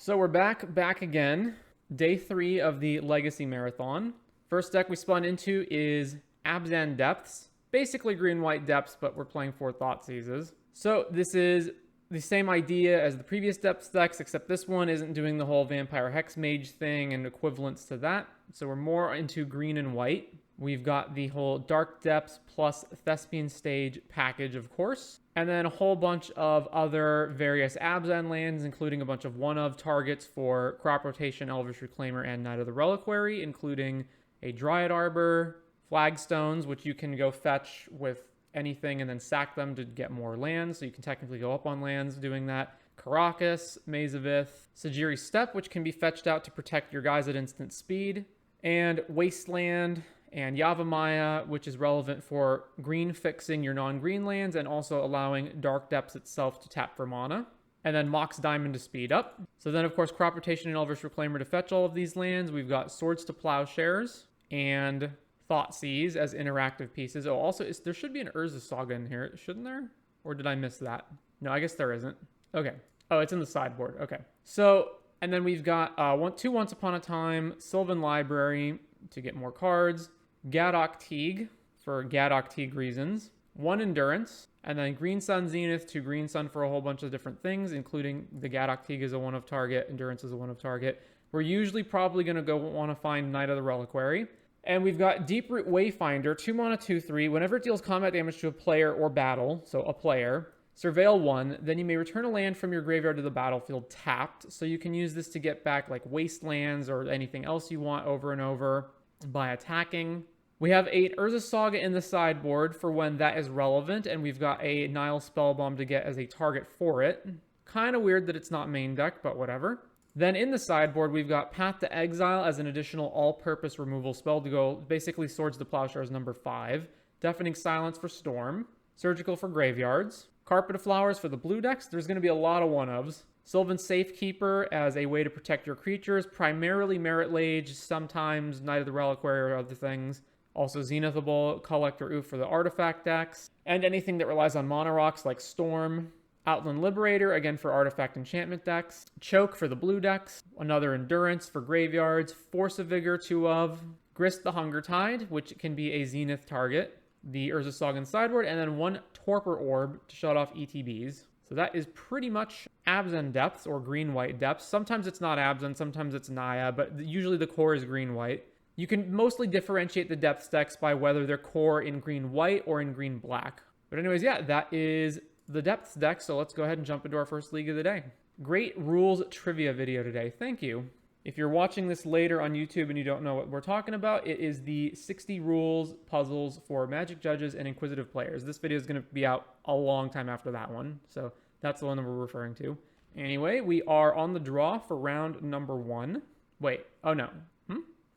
So we're back again. Day 3 of the Legacy Marathon. First deck we spawned into is Abzan Depths. Basically green-white depths, but we're playing 4 Thoughtseizes. So this is the same idea as the previous depths decks, except this one isn't doing the whole Vampire Hex Mage thing and equivalents to that. So we're more into green and white. We've got the whole Dark Depths plus Thespian Stage package, of course. And then a whole bunch of other various Abzan lands, including a bunch of one-of targets for Crop Rotation, Elvish Reclaimer, and Knight of the Reliquary, including a Dryad Arbor, Flagstones, which you can go fetch with anything and then sack them to get more lands, so you can technically go up on lands doing that. Karakas, Maze of Ith, Sajiri Step, which can be fetched out to protect your guys at instant speed, and Wasteland, and Yavimaya, which is relevant for green fixing your non-green lands and also allowing Dark Depths itself to tap for mana. And then Mox Diamond to speed up. So then, of course, Crop Rotation and Elvish Reclaimer to fetch all of these lands. We've got Swords to Plowshares and Thoughtseize as interactive pieces. Oh, also, there should be an Urza Saga in here, shouldn't there? Or did I miss that? No, I guess there isn't. Okay. Oh, it's in the sideboard. Okay. So, and then we've got two Once Upon a Time, Sylvan Library to get more cards, Gadok Teague for Gadok Teague reasons, 1 Endurance, and then Green Sun Zenith to Green Sun for a whole bunch of different things, including the Gadok Teague is a one of target, Endurance is a one of target. We're usually probably going to go want to find Knight of the Reliquary. And we've got Deeproot Wayfinder, 2 mana, 2/3. Whenever it deals combat damage to a player or battle, so a player, surveil 1, then you may return a land from your graveyard to the battlefield tapped. So you can use this to get back like Wastelands or anything else you want over and over by attacking. We have a Urza Saga in the sideboard for when that is relevant, and we've got a Nile Spellbomb to get as a target for it. Kind of weird that it's not main deck, but whatever. Then in the sideboard, we've got Path to Exile as an additional all-purpose removal spell to go basically Swords to Plowshares number 5, Deafening Silence for Storm, Surgical for Graveyards, Carpet of Flowers for the blue decks. There's going to be a lot of one-ofs. Sylvan Safekeeper as a way to protect your creatures, primarily Merit Lage, sometimes Knight of the Reliquary or other things. Also Zenithable, Collector Oof for the artifact decks. And anything that relies on mana rocks like Storm. Outland Liberator, again for artifact enchantment decks. Choke for the blue decks. Another Endurance for graveyards. Force of Vigor, 2 of. Grist the Hunger Tide, which can be a Zenith target. The Urza Saga in sideboard. And then 1 Torpor Orb to shut off ETBs. So that is pretty much Abzan Depths or green-white depths. Sometimes it's not Abzan, sometimes it's Naya, but usually the core is green-white. You can mostly differentiate the depths decks by whether they're core in green-white or in green-black. But anyways, yeah, that is the depths deck, so let's go ahead and jump into our first league of the day. Great rules trivia video today. Thank you. If you're watching this later on YouTube and you don't know what we're talking about, it is the 60 rules puzzles for Magic judges and inquisitive players. This video is going to be out a long time after that one, so that's the one that we're referring to. Anyway, we are on the draw for round number 1. Wait, oh no.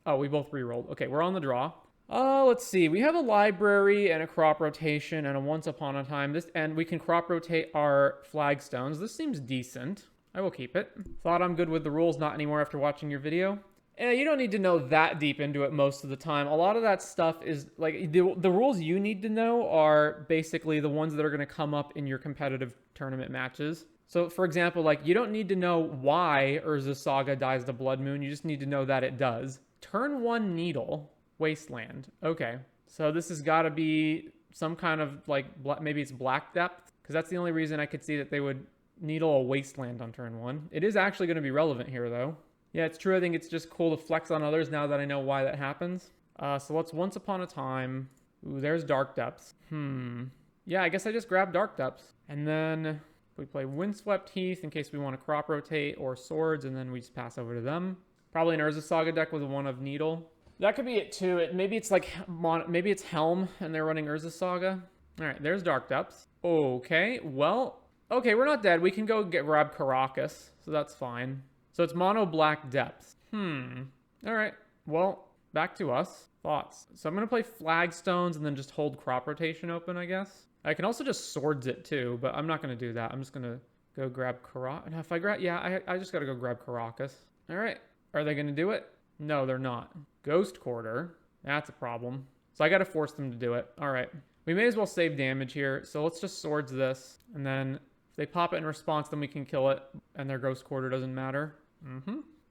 Oh, we both re-rolled. Okay, we're on the draw. Let's see. We have a library and a crop rotation and a Once Upon a Time. And we can crop rotate our flagstones. This seems decent. I will keep it. Thought I'm good with the rules, not anymore after watching your video. You don't need to know that deep into it most of the time. A lot of that stuff is, like, the rules you need to know are basically the ones that are going to come up in your competitive tournament matches. So, for example, like, you don't need to know why Urza Saga dies to Blood Moon. You just need to know that it does. Turn 1 Needle, Wasteland. Okay, so this has got to be some kind of, like, maybe it's Black Depth, because that's the only reason I could see that they would Needle a Wasteland on turn 1. It is actually going to be relevant here, though. Yeah, it's true. I think it's just cool to flex on others now that I know why that happens. So let's Once Upon a Time. Ooh, there's Dark Depths. Yeah, I guess I just grab Dark Depths. And then we play Windswept Heath in case we want to crop rotate, or Swords, and then we just pass over to them. Probably an Urza Saga deck with a one of Needle. That could be it too. Maybe it's like, maybe it's Helm and they're running Urza Saga. All right, there's Dark Depths. Okay, well, okay, we're not dead. We can go grab Karakas, so that's fine. So it's mono black depths. All right, well, back to us. Thoughts. So I'm going to play Flagstones and then just hold crop rotation open, I guess. I can also just Swords it too, but I'm not going to do that. I'm just going to go grab Karakas. And if I grab, yeah, I just got to go grab Karakas. All right. Are they going to do it? No, they're not. Ghost Quarter. That's a problem. So I got to force them to do it. All right. We may as well save damage here. So let's just Swords this. And then if they pop it in response, then we can kill it. And their Ghost Quarter doesn't matter.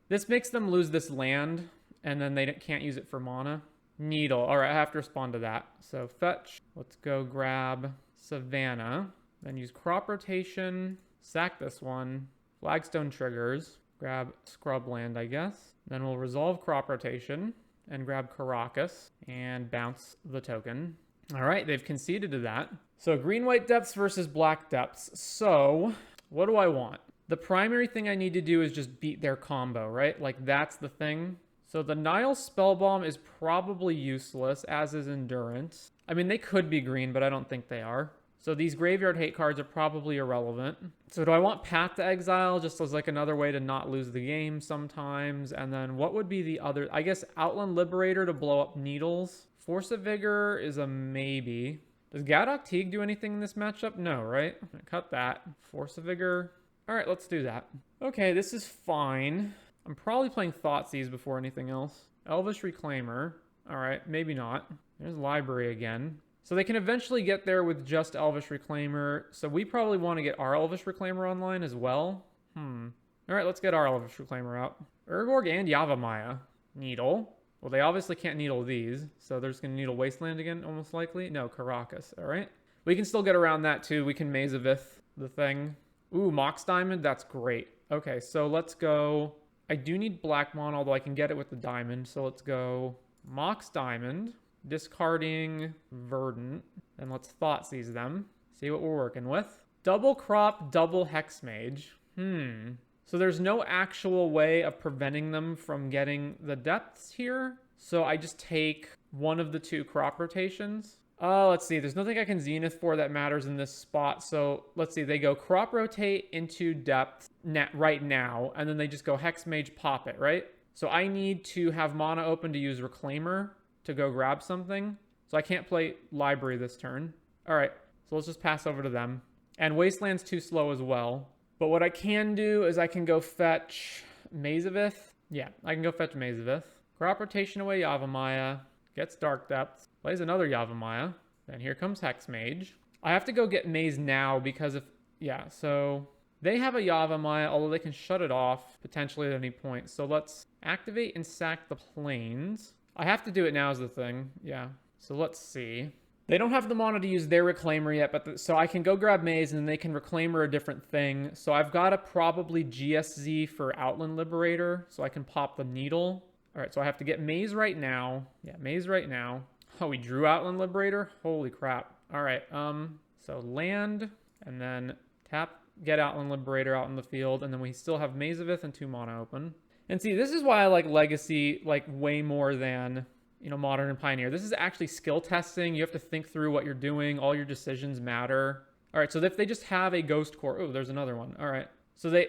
This makes them lose this land, and then they can't use it for mana. Needle. All right, I have to respond to that. So fetch. Let's go grab Savannah. Then use crop rotation. Sack this one. Flagstone triggers. Grab Scrubland, I guess. Then we'll resolve crop rotation and grab Caracas and bounce the token. All right, they've conceded to that. So green-white depths versus black depths. So what do I want? The primary thing I need to do is just beat their combo, right? Like, that's the thing. So the Nile Spellbomb is probably useless, as is Endurance. I mean, they could be green, but I don't think they are. So these Graveyard Hate cards are probably irrelevant. So do I want Path to Exile just as like another way to not lose the game sometimes? And then what would be the other? I guess Outland Liberator to blow up Needles. Force of Vigor is a maybe. Does Gadok Teague do anything in this matchup? No, right? Cut that. Force of Vigor. All right, let's do that. Okay, this is fine. I'm probably playing Thoughtseize before anything else. Elvish Reclaimer. All right, maybe not. There's Library again. So they can eventually get there with just Elvish Reclaimer. So we probably want to get our Elvish Reclaimer online as well. All right, let's get our Elvish Reclaimer out. Urborg and Yavimaya. Needle. Well, they obviously can't needle these. So they're just going to needle Wasteland again, almost likely. No, Caracas. All right. We can still get around that too. We can Mazavith the thing. Ooh, Mox Diamond. That's great. Okay, so let's go. I do need black mana, although I can get it with the diamond. So let's go Mox Diamond. Discarding Verdant. And let's Thoughtseize them. See what we're working with. Double crop, double Hexmage. So there's no actual way of preventing them from getting the depths here. So I just take one of the two crop rotations. Let's see. There's nothing I can Zenith for that matters in this spot. So let's see. They go crop rotate into depth right now. And then they just go Hexmage pop it, right? So I need to have mana open to use Reclaimer to go grab something. So I can't play Library this turn. All right, so let's just pass over to them. And Wasteland's too slow as well. But what I can do is I can go fetch Mazavith. Yeah, I can go fetch Mazavith. Crop rotation away Yavimaya. Gets Dark Depths. Plays another Yavimaya. Then here comes Hexmage. I have to go get Maze now because if... Yeah, so... They have a Yavimaya, although they can shut it off potentially at any point. So let's activate and sack the plains. I have to do it now is the thing. Yeah. So let's see. They don't have the mana to use their Reclaimer yet, but so I can go grab Maze and then they can Reclaimer a different thing. So I've got to probably GSZ for Outland Liberator so I can pop the Needle. All right, so I have to get Maze right now. Yeah, Maze right now. Oh, we drew Outland Liberator? Holy crap. All right, so land and then tap, get Outland Liberator out in the field, and then we still have Mazavith and 2 mana open. And see, this is why I like Legacy like way more than, you know, Modern and Pioneer. This is actually skill testing. You have to think through what you're doing. All your decisions matter. All right, so if they just have a Ghost Quarter, oh, there's another one. All right, so they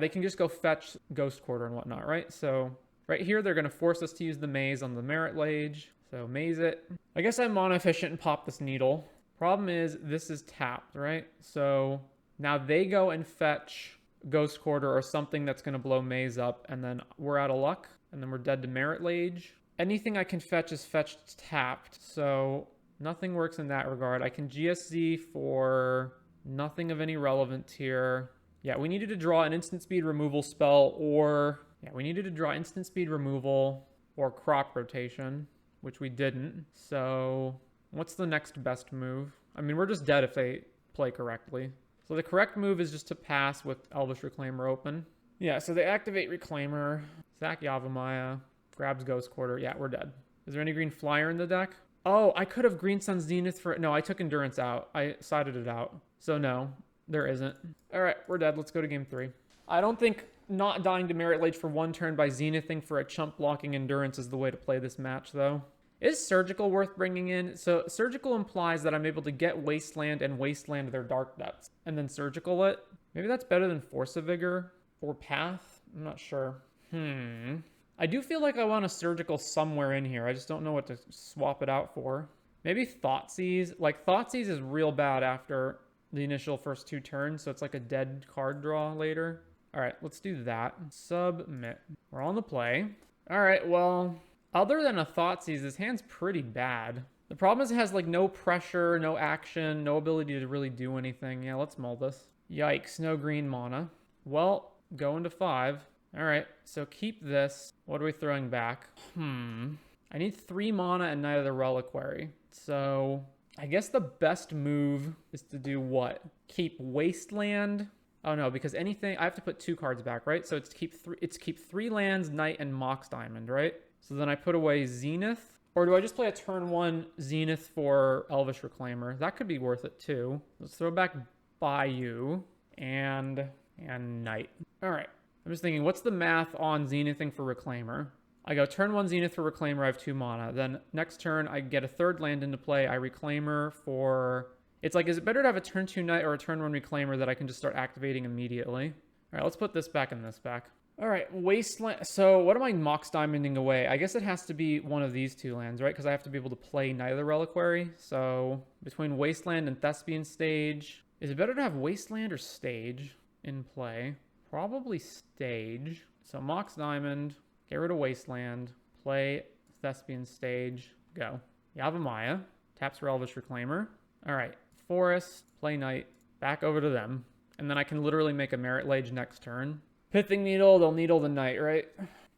can just go fetch Ghost Quarter and whatnot, right? So right here, they're going to force us to use the Maze on the Merit Lage. So Maze it. I guess I'm mana efficient and pop this Needle. Problem is, this is tapped, right? So now they go and fetch Ghost Quarter or something that's going to blow Maze up, and then we're out of luck, and then we're dead to Merit Lage. Anything I can fetch is fetched tapped, so nothing works in that regard. I can GSZ for nothing of any relevance here. Yeah, we needed to draw an instant speed removal spell, or... Yeah, we needed to draw instant speed removal or crop rotation, which we didn't. So what's the next best move? I mean, we're just dead if they play correctly. So the correct move is just to pass with Elvish Reclaimer open. Yeah, so they activate Reclaimer, sack Yavimaya, grabs Ghost Quarter. Yeah, we're dead. Is there any green flyer in the deck? Oh, I could have Green Sun Zenith for... No, I took Endurance out. I sided it out. So no, there isn't. All right, we're dead. Let's go to game 3. I don't think not dying to Merit Lage for 1 turn by Zenithing for a chump blocking Endurance is the way to play this match, though. Is Surgical worth bringing in? So Surgical implies that I'm able to get Wasteland and Wasteland their Dark Depths, and then Surgical it. Maybe that's better than Force of Vigor or Path? I'm not sure. I do feel like I want a Surgical somewhere in here. I just don't know what to swap it out for. Maybe Thoughtseize. Like, Thoughtseize is real bad after the initial first 2 turns, so it's like a dead card draw later. All right, let's do that. Submit. We're on the play. All right, well... Other than a Thoughtseize, this hand's pretty bad. The problem is it has like no pressure, no action, no ability to really do anything. Yeah, let's mull this. Yikes, no green mana. Well, go into 5. All right, so keep this. What are we throwing back? I need 3 mana and Knight of the Reliquary. So I guess the best move is to do what? Keep Wasteland. Oh no, because anything I have to put 2 cards back, right? So it's keep 3 lands, Knight, and Mox Diamond, right? So then I put away Zenith. Or do I just play a turn 1 Zenith for Elvish Reclaimer? That could be worth it too. Let's throw back Bayou and Knight. All right. I'm just thinking, what's the math on Zenithing for Reclaimer? I go turn 1 Zenith for Reclaimer, I have 2 mana. Then next turn, I get a 3rd land into play. I Reclaimer for... It's like, is it better to have a turn 2 Knight or a turn 1 Reclaimer that I can just start activating immediately? All right, let's put this back and this back. All right, Wasteland. So what am I Mox Diamonding away? I guess it has to be one of these 2 lands, right? Because I have to be able to play Knight of the Reliquary. So between Wasteland and Thespian Stage, is it better to have Wasteland or Stage in play? Probably Stage. So Mox Diamond, get rid of Wasteland, play Thespian Stage, go. Yavimaya, taps for Elvish Reclaimer. All right, Forest, play Knight, back over to them. And then I can literally make a Merit Lage next turn. Pithing Needle, they'll needle the Knight, right?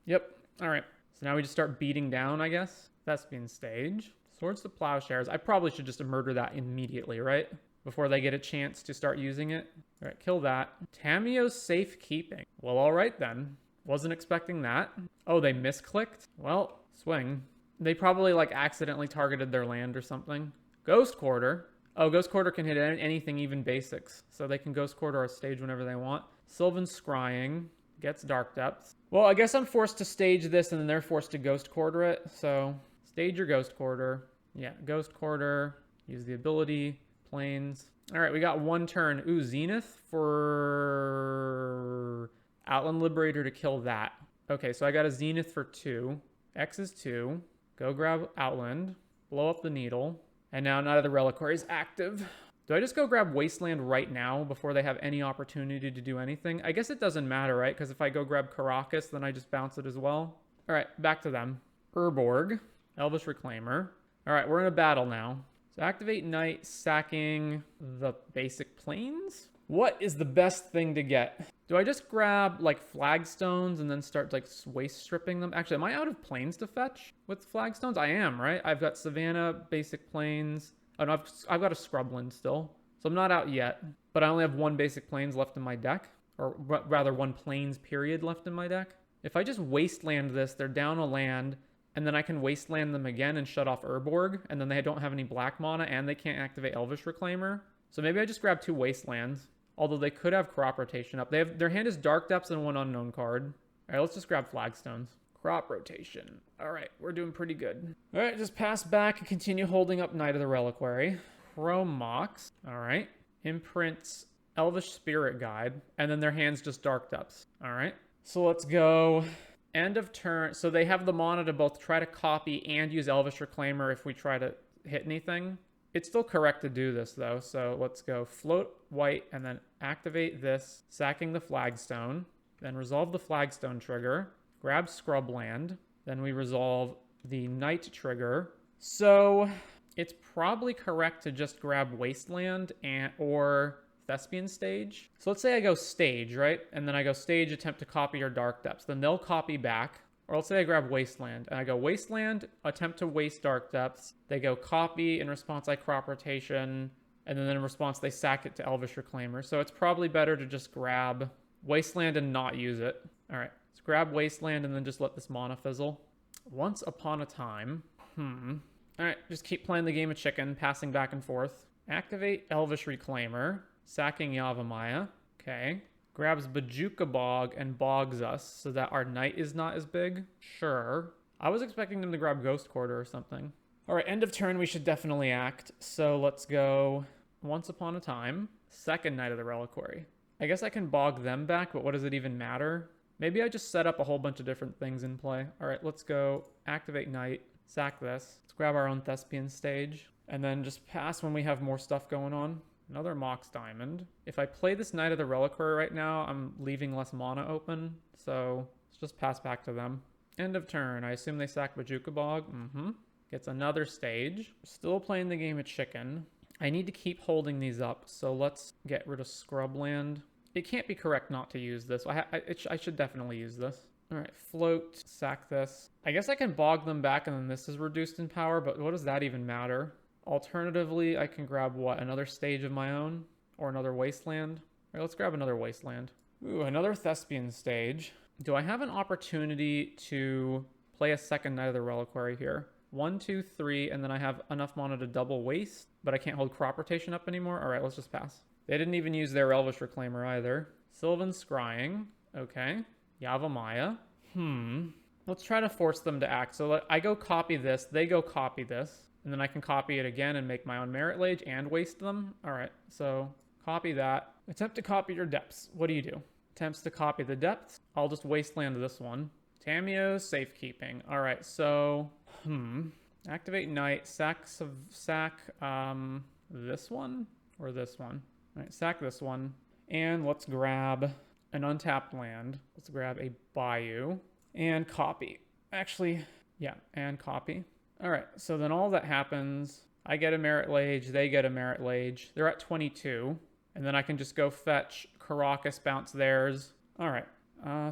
Yep. All right. So now we just start beating down, I guess. Thespian Stage. Swords to Plowshares. I probably should just murder that immediately, right? Before they get a chance to start using it. All right, kill that. Tamiyo's Safekeeping. Well, all right then. Wasn't expecting that. Oh, they misclicked? Well, swing. They probably like accidentally targeted their land or something. Ghost Quarter. Oh, Ghost Quarter can hit anything, even basics. So they can Ghost Quarter our stage whenever they want. Sylvan Scrying gets Dark Depths. Well, I guess I'm forced to stage this and then they're forced to Ghost Quarter it. So stage your Ghost Quarter. Yeah, Ghost Quarter. Use the ability. Planes. All right, we got 1 turn. Ooh, Zenith for Outland Liberator to kill that. Okay, so I got a Zenith for 2. X is 2. Go grab Outland. Blow up the Needle. And now Knight of the Reliquary is active. Do I just go grab Wasteland right now before they have any opportunity to do anything? I guess it doesn't matter, right? Because if I go grab Caracas, then I just bounce it as well. All right, back to them. Urborg, Elvish Reclaimer. All right, we're in a battle now. So activate Knight, sacking the basic planes? What is the best thing to get? Do I just grab like flagstones and then start like waste stripping them? Actually, am I out of planes to fetch with flagstones? I am, right? I've got Savannah, basic planes. Oh no, I've got a Scrubland still. So I'm not out yet, but I only have 1 basic planes left in my deck. Or rather 1 planes period left in my deck. If I just wasteland this, they're down a land, and then I can wasteland them again and shut off Urborg, and then they don't have any black mana, and they can't activate Elvish Reclaimer. So maybe I just grab 2 wastelands, although they could have crop rotation up. Their hand is Dark Depths and 1 unknown card. All right, let's just grab flagstones. Crop rotation. All right, we're doing pretty good. All right, just pass back and continue holding up Knight of the Reliquary. Chrome Mox. All right. Imprints Elvish Spirit Guide, and then their hand's just Dark Depths. All right. So let's go end of turn. So they have the mana to both try to copy and use Elvish Reclaimer if we try to hit anything. It's still correct to do this though. So let's go float white and then activate this, sacking the flagstone, then resolve the flagstone trigger, grab Scrubland, then we resolve the Knight trigger. So it's probably correct to just grab Wasteland or Thespian Stage. So let's say I go Stage, right? And then I go Stage, attempt to copy your Dark Depths. Then they'll copy back. Or let's say I grab Wasteland. And I go Wasteland, attempt to waste Dark Depths. They go copy. In response, I crop rotation. And then in response, they sack it to Elvish Reclaimer. So it's probably better to just grab Wasteland and not use it. All right. Let's grab Wasteland and then just let this mana fizzle. Once upon a time. All right. Just keep playing the game of chicken, passing back and forth. Activate Elvish Reclaimer. Sacking Yavimaya. Okay. Grabs Bajuka Bog and bogs us so that our Knight is not as big. Sure. I was expecting them to grab Ghost Quarter or something. All right, end of turn, we should definitely act. So let's go Once Upon a Time. Second Knight of the Reliquary. I guess I can bog them back, but what does it even matter? Maybe I just set up a whole bunch of different things in play. All right, let's go activate Knight. Sack this. Let's grab our own Thespian Stage. And then just pass when we have more stuff going on. Another Mox Diamond. If I play this Knight of the Reliquary right now, I'm leaving less mana open. So let's just pass back to them. End of turn. I assume they sack Bajuka Bog. Gets another stage. Still playing the game of chicken. I need to keep holding these up. So let's get rid of Scrubland. it can't be correct not to use this. I should definitely use this. All right, float, sack this. I guess I can bog them back and then this is reduced in power, but what does that even matter? Alternatively, I can grab what? Another stage of my own? Or another wasteland? All right, let's grab another wasteland. Ooh, another thespian stage. Do I have an opportunity to play a second Knight of the Reliquary here? 1, 2, 3, and then I have enough mana to double waste, but I can't hold crop rotation up anymore. All right, let's just pass. They didn't even use their Elvish Reclaimer either. Sylvan Scrying. Okay. Yavimaya. Let's try to force them to act. So I go copy this, they go copy this, and then I can copy it again and make my own Merit Lage and waste them. All right, so copy that. Attempt to copy your depths. What do you do? Attempts to copy the depths. I'll just wasteland this one. Tamiyo's safekeeping. All right, so activate Knight. Sack this one or this one. All right, sack this one, and let's grab an untapped land. Let's grab a Bayou and copy. Actually, yeah, and copy. All right, so then all that happens, I get a Merit Lage, they get a Merit Lage. They're at 22, and then I can just go fetch Caracas, bounce theirs. All right,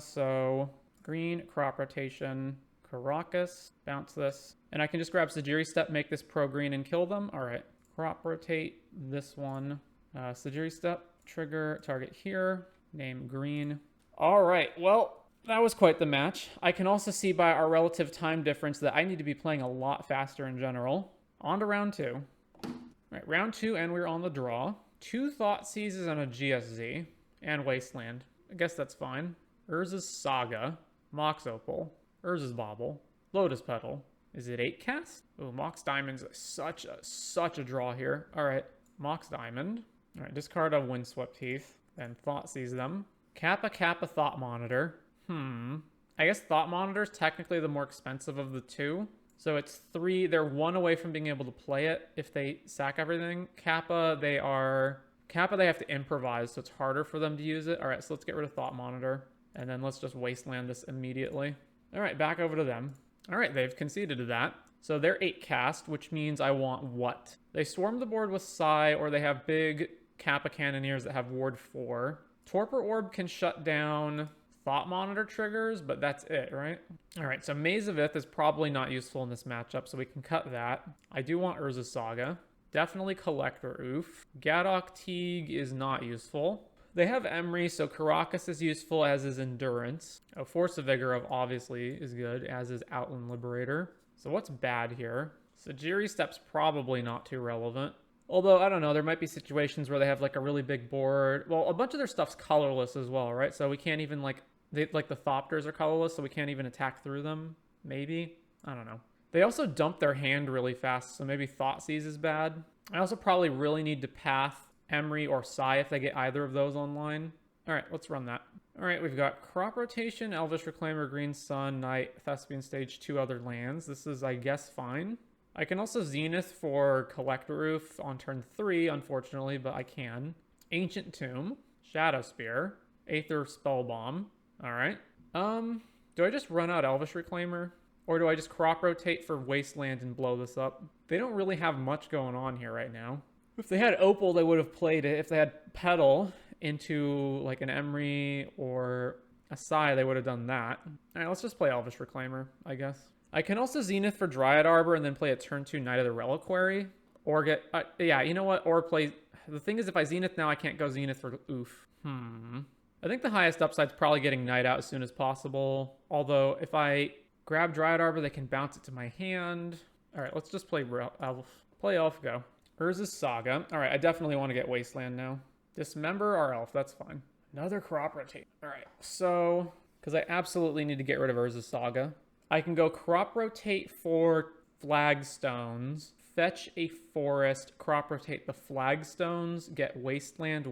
so green, crop rotation, Caracas, bounce this. And I can just grab Sajiri Step, make this pro-green, and kill them. All right, crop rotate this one. Sajiri Step, trigger, target here, name green. All right, well, that was quite the match. I can also see by our relative time difference that I need to be playing a lot faster in general. On to round 2. All right, round 2, and we're on the draw. 2 Thought Seizes and a GSZ, and Wasteland. I guess that's fine. Urza's Saga, Mox Opal, Urza's Bauble, Lotus Petal. Is it 8 cast? Oh, Mox Diamond's such a draw here. All right, Mox Diamond. All right, discard a Windswept Heath, and Thought Seize them. Kappa Thought Monitor. I guess Thought Monitor is technically the more expensive of the 2. So it's 3. They're 1 away from being able to play it if they sack everything. Kappa, they have to improvise, so it's harder for them to use it. All right, so let's get rid of Thought Monitor. And then let's just wasteland this immediately. All right, back over to them. All right, they've conceded to that. So they're 8 cast, which means I want what? They swarm the board with Psy, or they have big Kappa Cannoneers that have Ward 4. Torpor Orb can shut down Thought Monitor triggers, but that's it, right? All right, so Maze of Ith is probably not useful in this matchup, so we can cut that. I do want Urza's Saga. Definitely Collector Oof. Gadok Teague is not useful. They have Emery, so Caracas is useful, as is Endurance. Oh, Force of Vigor obviously is good, as is Outland Liberator. So what's bad here? Sajiri Step's probably not too relevant. Although, I don't know, there might be situations where they have like a really big board. Well, a bunch of their stuff's colorless as well, right? So we can't even like the Thopters are colorless, so we can't even attack through them. Maybe? I don't know. They also dump their hand really fast, so maybe Thoughtseize is bad. I also probably really need to path Emery or Psy if they get either of those online. All right, let's run that. All right, we've got Crop Rotation, Elvish Reclaimer, Green Sun, Knight, Thespian Stage, 2 other lands. This is, I guess, fine. I can also Zenith for Collector Roof on turn 3, unfortunately, but I can. Ancient Tomb, Shadow Spear, Aether Spellbomb. All right. Do I just run out Elvish Reclaimer? Or do I just crop rotate for Wasteland and blow this up? They don't really have much going on here right now. If they had Opal, they would have played it. If they had Petal into like an Emery or a Psy, they would have done that. All right, let's just play Elvish Reclaimer, I guess. I can also Zenith for Dryad Arbor and then play a turn 2 Knight of the Reliquary. Or get, yeah, you know what? Or play, the thing is if I Zenith now, I can't go Zenith for Oof. I think the highest upside is probably getting Knight out as soon as possible. Although if I grab Dryad Arbor, they can bounce it to my hand. All right, let's just play Elf. Play Elf, go. Urza's Saga. All right, I definitely want to get Wasteland now. Dismember our Elf, that's fine. Another crop rotate. All right, so, because I absolutely need to get rid of Urza's Saga. I can go crop rotate for Flagstones, fetch a forest, crop rotate the Flagstones, get Wasteland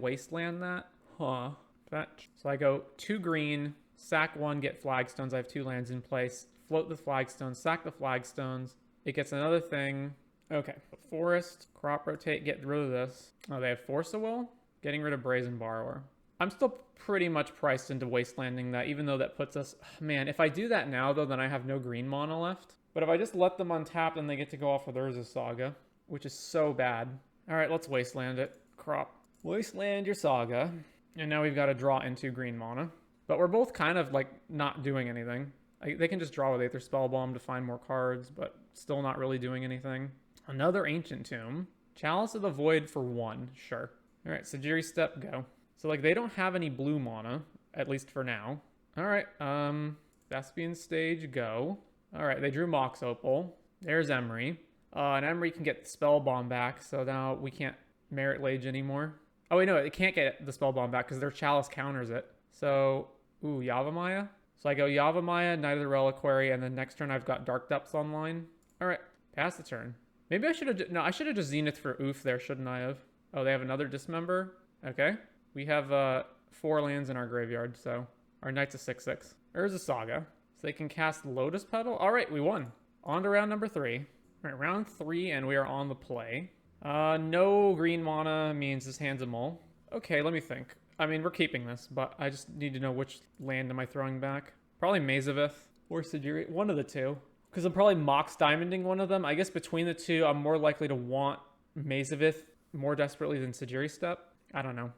that. Fetch. So I go 2 green, sack 1, get Flagstones. I have 2 lands in place. Float the Flagstones, sack the Flagstones. It gets another thing. Okay. Forest, crop rotate, get rid of this. Oh, they have Force of Will? Getting rid of Brazen Borrower. I'm still pretty much priced into Wastelanding that, even though that puts us... Man, if I do that now, though, then I have no green mana left. But if I just let them untap, then they get to go off with Urza's Saga, which is so bad. All right, let's Wasteland it. Crop. Wasteland your Saga. And now we've got to draw into green mana. But we're both kind of like not doing anything. They can just draw with Aether Spellbomb to find more cards, but still not really doing anything. Another Ancient Tomb. Chalice of the Void for 1, sure. All right, Sajiri Step, go. So like they don't have any blue mana, at least for now. All right, Thespian Stage, go. All right, they drew Mox Opal. There's Emery. And Emery can get the Spellbomb back, so now we can't Merit Lage anymore. Oh wait, no, it can't get the Spellbomb back because their Chalice counters it. So, ooh, Yavimaya. So I go Yavimaya, Knight of the Reliquary, and then next turn I've got Dark Depths online. All right, pass the turn. Maybe I should have, no, I should have just Zenith for Oof there, shouldn't I have? Oh, they have another Dismember? Okay. We have 4 lands in our graveyard, so our Knight's a 6/6. There's a Saga. So they can cast Lotus Petal. All right, we won. On to round number 3. All right, round 3, and we are on the play. No green mana means this hand's a mull. Okay, let me think. I mean, we're keeping this, but I just need to know which land am I throwing back. Probably Mazavith or Sajiri. One of the two. Because I'm probably Mox Diamonding one of them. I guess between the two, I'm more likely to want Mazavith more desperately than Sajiri Step. I don't know.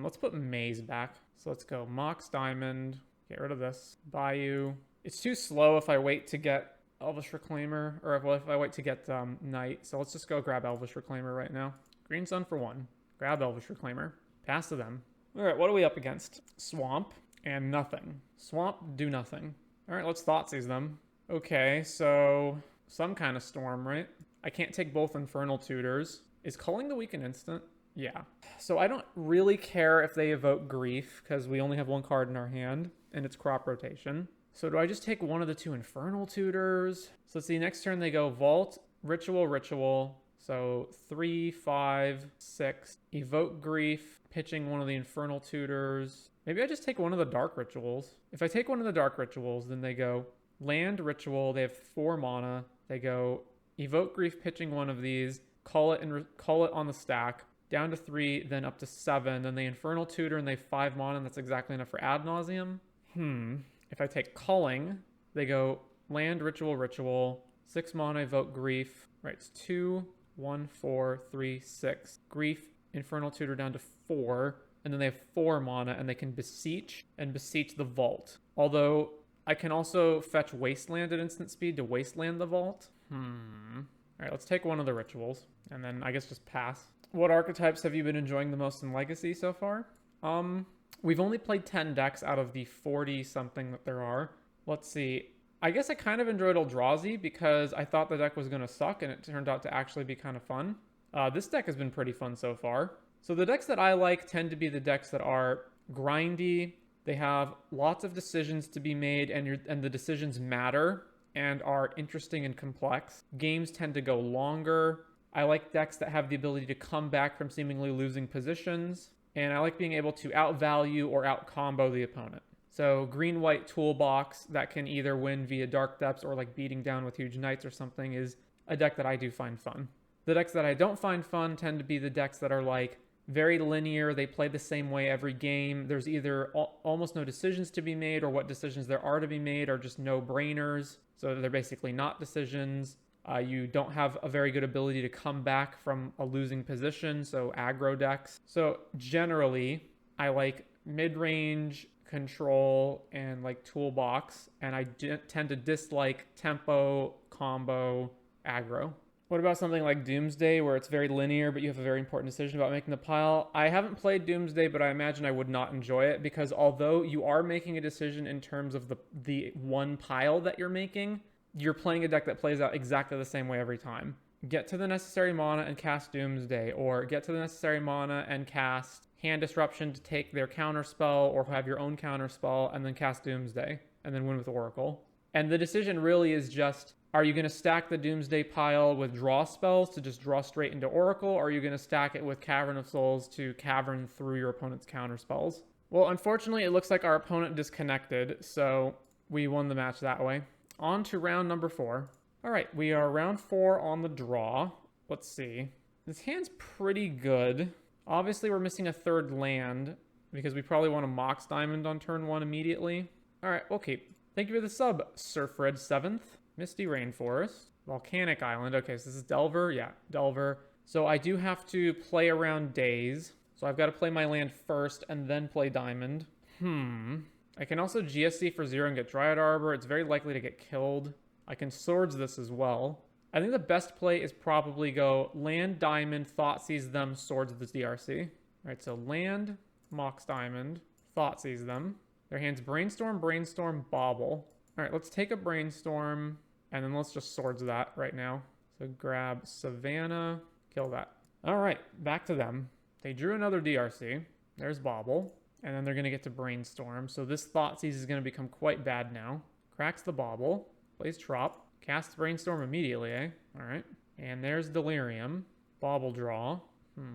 Let's put Maze back. So let's go Mox Diamond. Get rid of this. Bayou. It's too slow if I wait to get Elvish Reclaimer. Or if I wait to get Knight. So let's just go grab Elvish Reclaimer right now. Green Sun for 1. Grab Elvish Reclaimer. Pass to them. All right, what are we up against? Swamp and nothing. Swamp, do nothing. All right, let's Thoughtseize them. Okay, so some kind of storm, right? I can't take both Infernal Tutors. Is Culling the Weak an instant? Yeah. So I don't really care if they evoke Grief, because we only have 1 card in our hand, and it's crop rotation. So do I just take one of the 2 Infernal Tutors? So let's see, next turn they go Vault, Ritual. So 3, 5, 6. Evoke Grief, pitching one of the Infernal Tutors. Maybe I just take one of the Dark Rituals. If I take one of the Dark Rituals, then they go Land, Ritual. They have 4 mana. They go Evoke Grief, pitching one of these. Call it on the stack. Down to 3, then up to 7. Then they Infernal Tutor, and they have 5 mana, and that's exactly enough for Ad Nauseam. If I take Culling, they go Land, Ritual. 6 mana, Evoke Grief. Right, it's 2, 1, 4, 3, 6. Grief, Infernal Tutor down to 4. And then they have 4 mana, and they can Beseech and Beseech the Vault. Although I can also fetch Wasteland at instant speed to Wasteland the Vault. All right, let's take one of the rituals, and then I guess just pass. What archetypes have you been enjoying the most in Legacy so far? We've only played 10 decks out of the 40-something that there are. Let's see. I guess I kind of enjoyed Eldrazi because I thought the deck was going to suck, and it turned out to actually be kind of fun. This deck has been pretty fun so far. So the decks that I like tend to be the decks that are grindy. They have lots of decisions to be made, and the decisions matter and are interesting and complex. Games tend to go longer. I like decks that have the ability to come back from seemingly losing positions. And I like being able to outvalue or outcombo the opponent. So green-white toolbox that can either win via Dark Depths or like beating down with huge Knights or something is a deck that I do find fun. The decks that I don't find fun tend to be the decks that are like very linear. They play the same way every game. There's either almost no decisions to be made, or what decisions there are to be made are just no-brainers. So they're basically not decisions. You don't have a very good ability to come back from a losing position, so aggro decks. So generally, I like mid-range, control, and like toolbox, and I tend to dislike tempo, combo, aggro. What about something like Doomsday, where it's very linear, but you have a very important decision about making the pile? I haven't played Doomsday, but I imagine I would not enjoy it, because although you are making a decision in terms of the one pile that you're making, you're playing a deck that plays out exactly the same way every time. Get to the necessary mana and cast Doomsday, or get to the necessary mana and cast Hand Disruption to take their counterspell, or have your own counterspell, and then cast Doomsday, and then win with Oracle. And the decision really is just, are you going to stack the Doomsday pile with draw spells to just draw straight into Oracle, or are you going to stack it with Cavern of Souls to cavern through your opponent's counterspells? Well, unfortunately, it looks like our opponent disconnected, so we won the match that way. On to round number 4. All right, we are round 4 on the draw. Let's see. This hand's pretty good. Obviously, we're missing a 3rd land because we probably want to Mox Diamond on turn 1 immediately. All right, we'll keep. Thank you for the sub, Surfred 7th. Misty Rainforest. Volcanic Island. Okay, so this is Delver. Yeah, Delver. So I do have to play around Daze. So I've got to play my land first and then play diamond. I can also GSC for 0 and get Dryad Arbor. It's very likely to get killed. I can Swords this as well. I think the best play is probably go land, diamond, Thoughtseize them, Swords this DRC. All right, so land, Mox Diamond, Thoughtseize them. Their hand's Brainstorm, Brainstorm, Bobble. All right, let's take a Brainstorm, and then let's just Swords that right now. So grab Savannah, kill that. All right, back to them. They drew another DRC. There's Bobble. And then they're going to get to Brainstorm. So this Thoughtseize is going to become quite bad now. Cracks the Bobble. Plays Trop. Casts Brainstorm immediately, eh? All right. And there's Delirium. Bobble draw.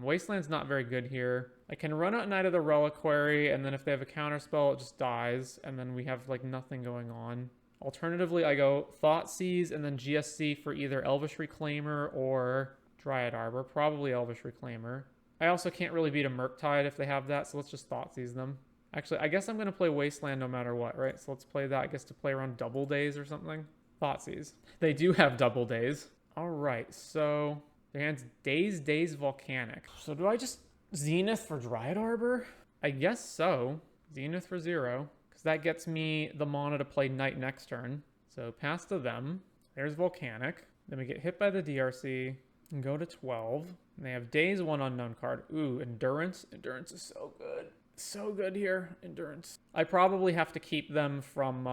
Wasteland's not very good here. I can run out Knight of the Reliquary, and then if they have a counterspell, it just dies. And then we have, like, nothing going on. Alternatively, I go Thoughtseize and then GSC for either Elvish Reclaimer or Dryad Arbor. Probably Elvish Reclaimer. I also can't really beat a Murktide if they have that, so let's just Thoughtseize them. Actually, I guess I'm going to play Wasteland no matter what, right? So let's play that, I guess, to play around Double Days or something. Thoughtseize. They do have Double Days. All right, so their hand's Daze, Daze, Volcanic. So do I just Zenith for Dryad Arbor? I guess so. Zenith for 0, because that gets me the mana to play Knight next turn. So pass to them. There's Volcanic. Then we get hit by the DRC and go to 12. And they have Daze, 1 unknown card. Ooh, Endurance. Endurance is so good. So good here. Endurance. I probably have to keep them from...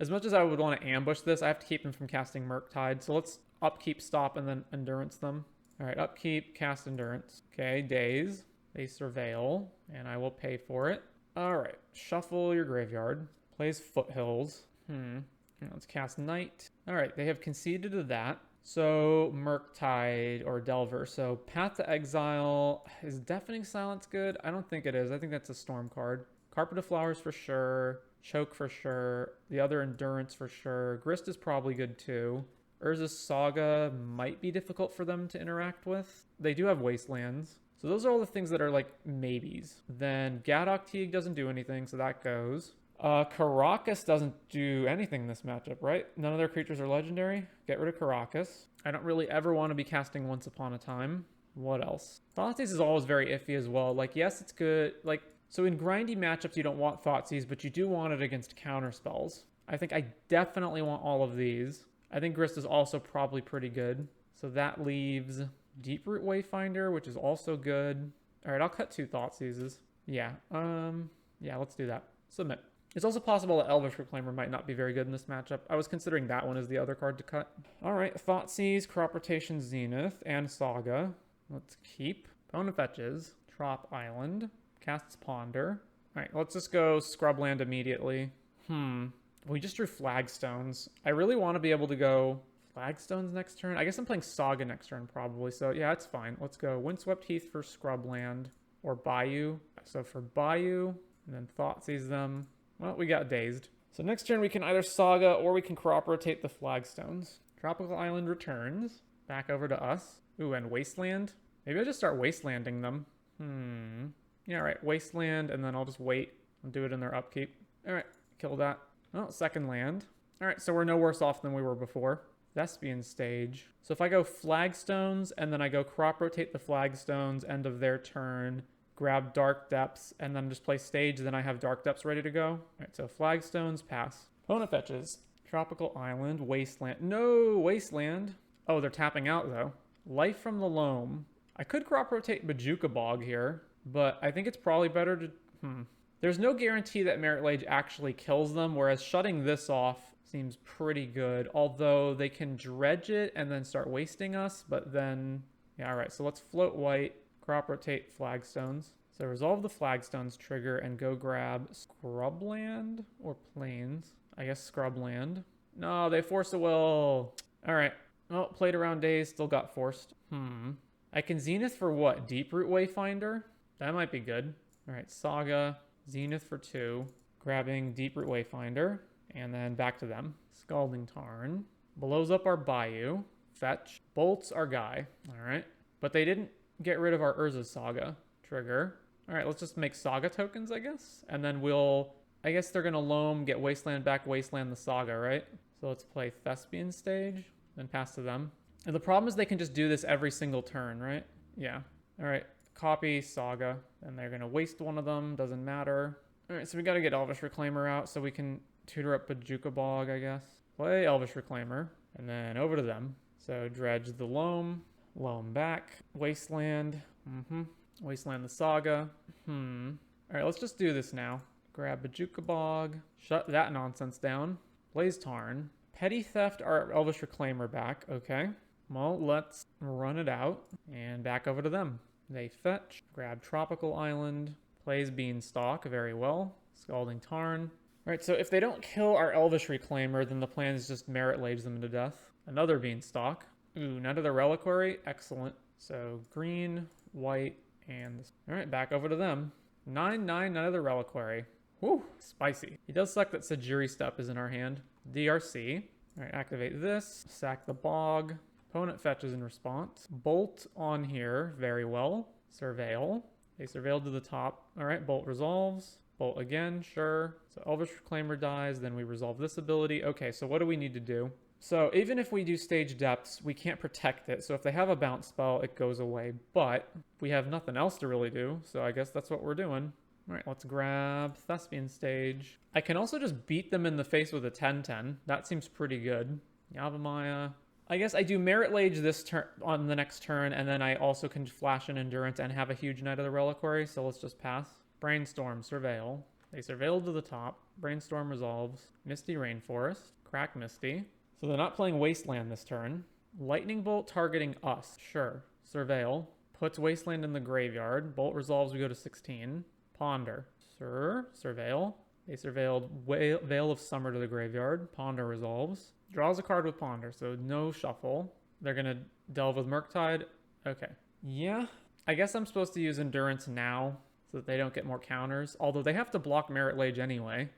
as much as I would want to ambush this, I have to keep them from casting Murktide. So let's upkeep, stop, and then Endurance them. All right, upkeep, cast Endurance. Okay, Daze. They Surveil, and I will pay for it. All right, shuffle your graveyard. Plays Foothills. Let's cast Knight. All right, they have conceded to that. So Murktide or Delver. So Path to Exile. Is Deafening Silence good? I don't think it is. I think that's a Storm card. Carpet of Flowers for sure. Choke for sure. The other Endurance for sure. Grist is probably good too. Urza's Saga might be difficult for them to interact with. They do have Wastelands. So those are all the things that are like maybes. Then Gadok Teague doesn't do anything, so that goes. Caracas doesn't do anything in this matchup, right? None of their creatures are legendary. Get rid of Caracas. I don't really ever want to be casting Once Upon a Time. What else? Thoughtseize is always very iffy as well. Like, yes, it's good. Like, so in grindy matchups, you don't want Thoughtseize, but you do want it against counter spells. I think I definitely want all of these. I think Grist is also probably pretty good. So that leaves Deeproot Wayfinder, which is also good. All right, I'll cut 2 Thoughtseizes. Yeah, let's do that. Submit. It's also possible that Elvish Reclaimer might not be very good in this matchup. I was considering that one as the other card to cut. All right, Thoughtseize, Crop Rotation, Zenith, and Saga. Let's keep. Opponent fetches. Trop Island. Casts Ponder. All right, let's just go Scrubland immediately. We just drew Flagstones. I really want to be able to go Flagstones next turn. I guess I'm playing Saga next turn probably, so yeah, it's fine. Let's go Windswept Heath for Scrubland or Bayou. So for Bayou, and then Thoughtseize them. Well, we got Dazed. So next turn we can either Saga or we can Crop Rotate the Flagstones. Tropical Island returns. Back over to us. Ooh, and Wasteland. Maybe I'll just start Wastelanding them. Yeah, all right. Wasteland, and then I'll just wait and do it in their upkeep. All right, kill that. Oh, second land. All right, so we're no worse off than we were before. Thespian Stage. So if I go Flagstones, and then I go Crop Rotate the Flagstones, end of their turn, grab Dark Depths, and then just play Stage, then I have Dark Depths ready to go. All right, so Flagstones, pass. Opponent fetches. Tropical Island, Wasteland. No, Wasteland. Oh, they're tapping out, though. Life from the Loam. I could Crop Rotate Bajuka Bog here, but I think it's probably better to... There's no guarantee that Merit Lage actually kills them, whereas shutting this off seems pretty good, although they can dredge it and then start wasting us, but then... Yeah, all right, so let's float white, Crop Rotate Flagstones. So resolve the Flagstones trigger and go grab Scrubland or Plains. I guess Scrubland. No, they force a will. All right. Oh, played around days, still got forced. I can Zenith for what? Deeproot Wayfinder? That might be good. All right, Saga, Zenith for 2. Grabbing Deeproot Wayfinder. And then back to them. Scalding Tarn. Blows up our Bayou. Fetch. Bolts our guy. All right. But they didn't get rid of our Urza's Saga trigger. All right, let's just make Saga tokens, I guess. And then we'll... I guess they're going to Loam, get Wasteland back, Wasteland the Saga, right? So let's play Thespian Stage, then pass to them. And the problem is they can just do this every single turn, right? Yeah. All right. copy Saga, and they're gonna waste one of them, doesn't matter. All right, so we gotta get Elvish Reclaimer out so we can tutor up Bajuka Bog, I guess. Play Elvish Reclaimer, and then over to them. So dredge the Loam back, Wasteland, Wasteland the Saga, All right, let's just do this now. Grab Bajuka Bog, shut that nonsense down. Blaze Tarn, Petty Theft our Elvish Reclaimer back, okay. Well, let's run it out, and back over to them. They fetch, grab Tropical Island, plays Beanstalk, very well. Scalding Tarn. Alright, so if they don't kill our Elvish Reclaimer, then the plan is just Merit Lage them to death. Another Beanstalk. Ooh, none of the Reliquary, excellent. So green, white, and this. Alright, back over to them. 9/9, none of the Reliquary. Whew, spicy. He does suck that Sajiri Step is in our hand. DRC. Alright, activate this. Sack the Bog. Opponent fetches in response. Bolt on here, very well. Surveil. They surveilled to the top. Alright, Bolt resolves. Bolt again, sure. So Elvish Reclaimer dies, then we resolve this ability. Okay, so what do we need to do? So even if we do Stage Depths, we can't protect it. So if they have a bounce spell, it goes away. But we have nothing else to really do, so I guess that's what we're doing. Alright, let's grab Thespian Stage. I can also just beat them in the face with a 10-10. That seems pretty good. Yavimaya. I guess I do Merit Lage this turn on the next turn, and then I also can flash an Endurance and have a huge Knight of the Reliquary, so let's just pass. Brainstorm, Surveil. They surveilled to the top. Brainstorm resolves. Misty Rainforest. Crack Misty. So they're not playing Wasteland this turn. Lightning Bolt targeting us. Sure. Surveil. Puts Wasteland in the graveyard. Bolt resolves, we go to 16. Ponder. Sir. Surveil. They surveilled Veil of Summer to the graveyard. Ponder resolves. Draws a card with Ponder, so no shuffle. They're going to delve with Murktide. Okay. Yeah. I guess I'm supposed to use Endurance now so that they don't get more counters. Although they have to block Merit Lage anyway.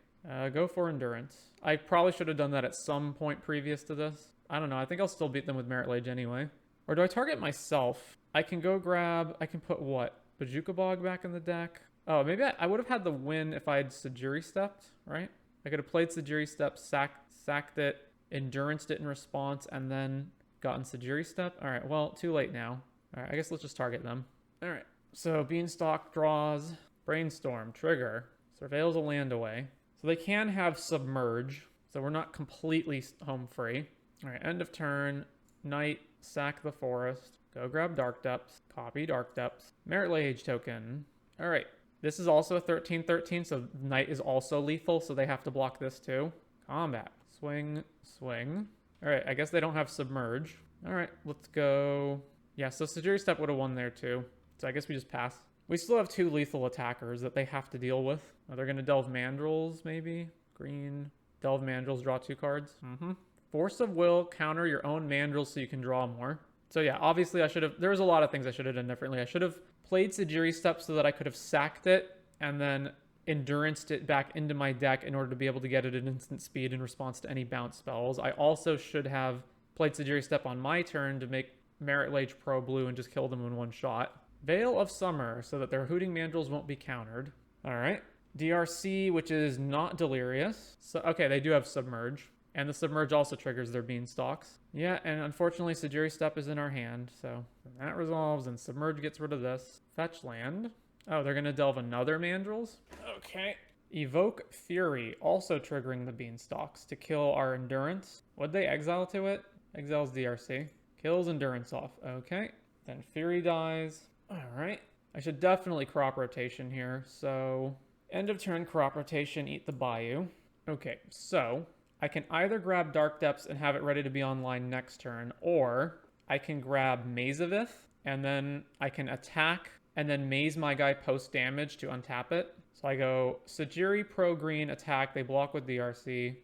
Go for Endurance. I probably should have done that at some point previous to this. I don't know. I think I'll still beat them with Merit Lage anyway. Or do I target myself? I can go grab... I can put what? Bajuka Bog back in the deck? Oh, maybe I would have had the win if I had Sajiri Stepped, right? I could have played Sajiri Step, sacked it, Enduranced it in response, and then gotten Sajiri Step. All right, well, too late now. All right, I guess let's just target them. All right, so Beanstalk draws, Brainstorm, trigger, surveils a land away. So they can have Submerge, so we're not completely home free. All right, end of turn, Knight, sack the forest, go grab Dark Depths, copy Dark Depths, Merit Lage token. All right, this is also a 13/13, so Knight is also lethal, so they have to block this too. Combat. Swing, swing. All right, I guess they don't have Submerge. All right, let's go. Yeah, so Sajiri Step would have won there too. So I guess we just pass. We still have two lethal attackers that they have to deal with. Oh, they're going to Delve Mandrills, maybe. Green. Delve Mandrills, draw 2 cards. Force of Will, counter your own Mandrills so you can draw more. So yeah, obviously I should have... There was a lot of things I should have done differently. I should have played Sajiri Step so that I could have sacked it and then Enduranced it back into my deck in order to be able to get it at instant speed in response to any bounce spells. I also should have played Sajiri Step on my turn to make Merit Lage Pro Blue and just kill them in one shot. Veil of Summer, so that their Hooting Mandrills won't be countered. All right. DRC, which is not Delirious. So, okay, they do have Submerge. And the Submerge also triggers their Beanstalks. Yeah, and unfortunately Sajiri Step is in our hand, so that resolves, and Submerge gets rid of this. Fetch land. Oh, they're going to delve another Mandrills? Okay. Evoke Fury, also triggering the Beanstalks to kill our Endurance. What'd they exile to it? Exiles DRC. Kills Endurance off. Okay. Then Fury dies. Alright. I should definitely crop rotation here. So, end of turn crop rotation, eat the Bayou. Okay, so I can either grab Dark Depths and have it ready to be online next turn, or I can grab Mazavith, and then I can attack and then maze my guy post damage to untap it. So I go Sajiri Pro Green attack, they block with DRC.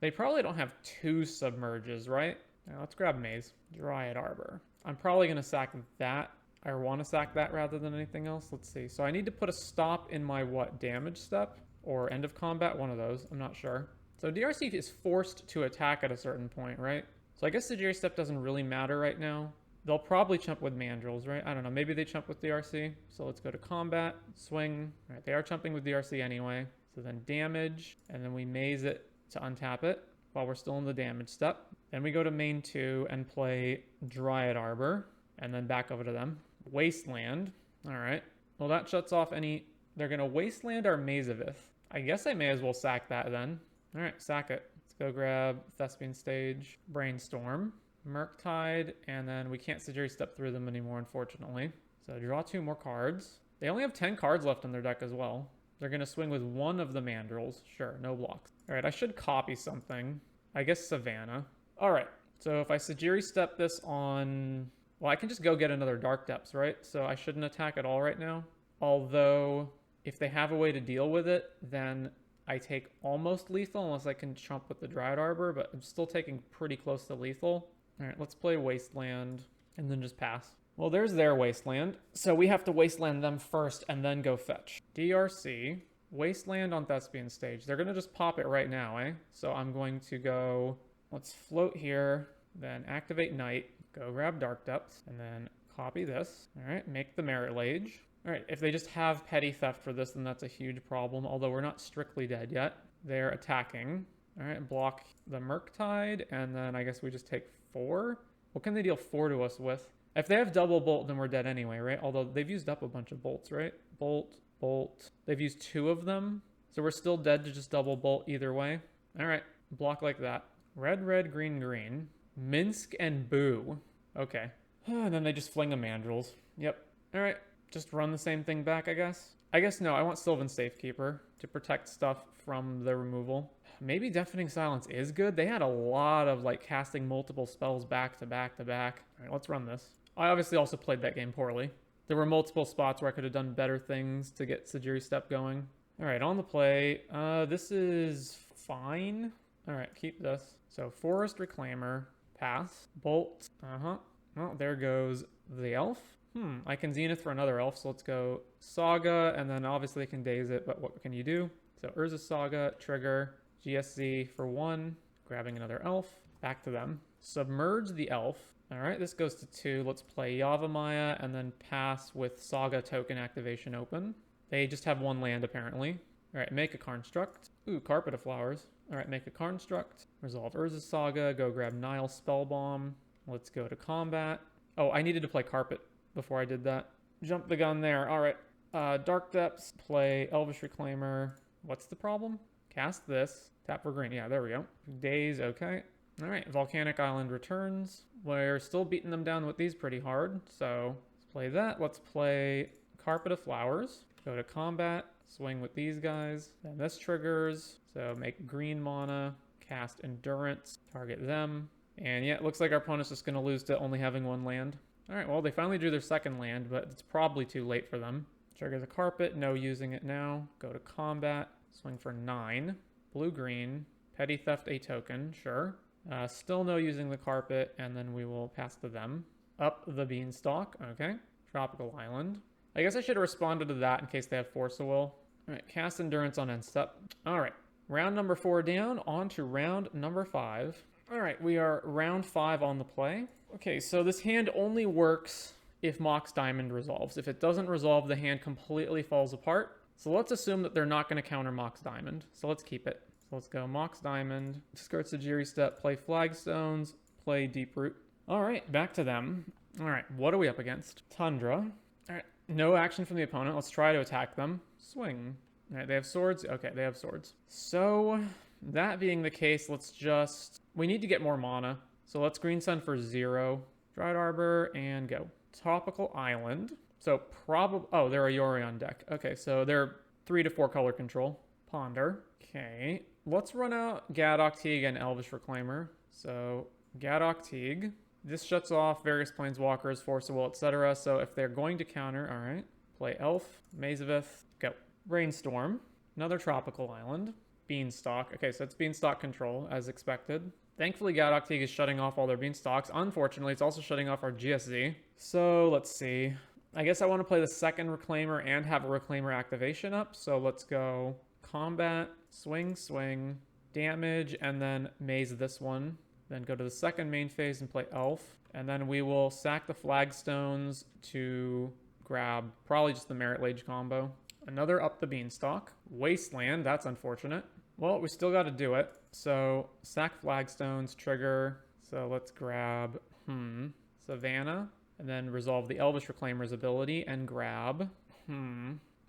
They probably don't have 2 Submerges, right? Now let's grab Maze. Dryad Arbor. I'm probably going to sack that. I want to sack that rather than anything else. Let's see. So I need to put a stop in my what? Damage step? Or end of combat? One of those. I'm not sure. So DRC is forced to attack at a certain point, right? So I guess Sajiri Step doesn't really matter right now. They'll probably chump with Mandrills, right? I don't know. Maybe they chump with DRC. So let's go to combat. Swing. All right, they are chumping with DRC anyway. So then damage. And then we maze it to untap it while we're still in the damage step. Then we go to main 2 and play Dryad Arbor. And then back over to them. Wasteland. All right. Well, that shuts off any... They're going to Wasteland our Mazavith. I guess I may as well sack that then. All right, sack it. Let's go grab Thespian Stage, Brainstorm, Murktide, and then we can't Sajiri Step through them anymore, unfortunately. So draw 2 more cards. They only have 10 cards left in their deck as well. They're going to swing with one of the Mandrills. Sure, no blocks. All right, I should copy something. I guess Savannah. All right, so if I Sajiri Step this on... Well, I can just go get another Dark Depths, right? So I shouldn't attack at all right now. Although, if they have a way to deal with it, then I take almost lethal, unless I can chump with the Dryad Arbor, but I'm still taking pretty close to lethal. All right, let's play Wasteland, and then just pass. Well, there's their Wasteland, so we have to Wasteland them first, and then go fetch. DRC, Wasteland on Thespian Stage. They're going to just pop it right now, eh? So I'm going to go, let's float here, then activate Night, go grab Dark Depths, and then copy this. All right, make the Merit Lage. All right, if they just have Petty Theft for this, then that's a huge problem, although we're not strictly dead yet. They're attacking. All right, block the Murktide, and then I guess we just take 4. What can they deal 4 to us with? If they have double bolt, then we're dead anyway, right? Although they've used up a bunch of bolts, right? Bolt, bolt. They've used 2 of them, so we're still dead to just double bolt either way. All right, block like that. Red, red, green, green. Minsk and Boo. Okay. And then they just fling the Mandrills. Yep. All right. Just run the same thing back, I guess. I guess no, I want Sylvan Safekeeper to protect stuff from the removal. Maybe Deafening Silence is good. They had a lot of like casting multiple spells back to back to back. All right, let's run this. I obviously also played that game poorly. There were multiple spots where I could have done better things to get Sajiri Step going. All right, on the play. This is fine. All right, keep this. So Forest Reclaimer, pass. Bolt, Well, there goes the elf. I can Zenith for another elf, so let's go Saga, and then obviously I can Daze it, but what can you do? So Urza Saga, trigger, GSZ for 1, grabbing another elf, back to them. Submerge the elf. All right, this goes to 2. Let's play Yavimaya, and then pass with Saga token activation open. They just have 1 land, apparently. All right, make a Construct. Ooh, Carpet of Flowers. All right, make a Construct. Resolve Urza Saga, go grab Nile Spellbomb. Let's go to combat. Oh, I needed to play Carpet before I did that. Jump the gun there. All right. Dark Depths, play Elvish Reclaimer. What's the problem? Cast this. Tap for green. Yeah, there we go. Daze, okay. All right, Volcanic Island returns. We're still beating them down with these pretty hard, so let's play that. Let's play Carpet of Flowers. Go to combat, swing with these guys. Then this triggers, so make green mana, cast Endurance, target them. And yeah, it looks like our opponent's just going to lose to only having 1 land. All right, well, they finally drew their 2nd land, but it's probably too late for them. Trigger the Carpet, no using it now. Go to combat, swing for 9. Blue-green, Petty Theft a token, sure. Still no using the Carpet, and then we will pass to them. Up the Beanstalk, okay. Tropical Island. I guess I should have responded to that in case they have Force of Will. All right, cast Endurance on end step. All right, round number 4 down, on to round number 5. All right, we are round 5 on the play. Okay, so this hand only works if Mox Diamond resolves. If it doesn't resolve, the hand completely falls apart. So let's assume that they're not going to counter Mox Diamond. So let's keep it. So let's go Mox Diamond, discard Sajiri Step, play Flagstones, play Deep Root. All right, back to them. All right, what are we up against? Tundra. All right, no action from the opponent. Let's try to attack them. Swing. All right, they have swords. Okay, they have swords. So that being the case, let's just... We need to get more mana. So let's Green Sun for 0. Dryad Arbor, and go. Tropical Island. So probably... Oh, they're a Yorion deck. Okay, so they're 3 to 4 color control. Ponder. Okay. Let's run out Gadok Teague and Elvish Reclaimer. So Gadok Teague. This shuts off various Planeswalkers, Force of Will, etc. So if they're going to counter... Alright. Play Elf. Mazavith. Go. Brainstorm. Another Tropical Island. Beanstalk. Okay, so it's Beanstalk control, as expected. Thankfully, Gadok Teague is shutting off all their Beanstalks. Unfortunately, it's also shutting off our GSZ. So, let's see. I guess I want to play the 2nd Reclaimer and have a Reclaimer activation up. So, let's go combat, swing, swing, damage, and then maze this one. Then go to the 2nd main phase and play Elf. And then we will sack the Flagstones to grab probably just the Merit Lage combo. Another up the Beanstalk. Wasteland, that's unfortunate. Well, we still got to do it. So, sack Flagstones, trigger. So, let's grab, Savannah. And then resolve the Elvish Reclaimer's ability and grab.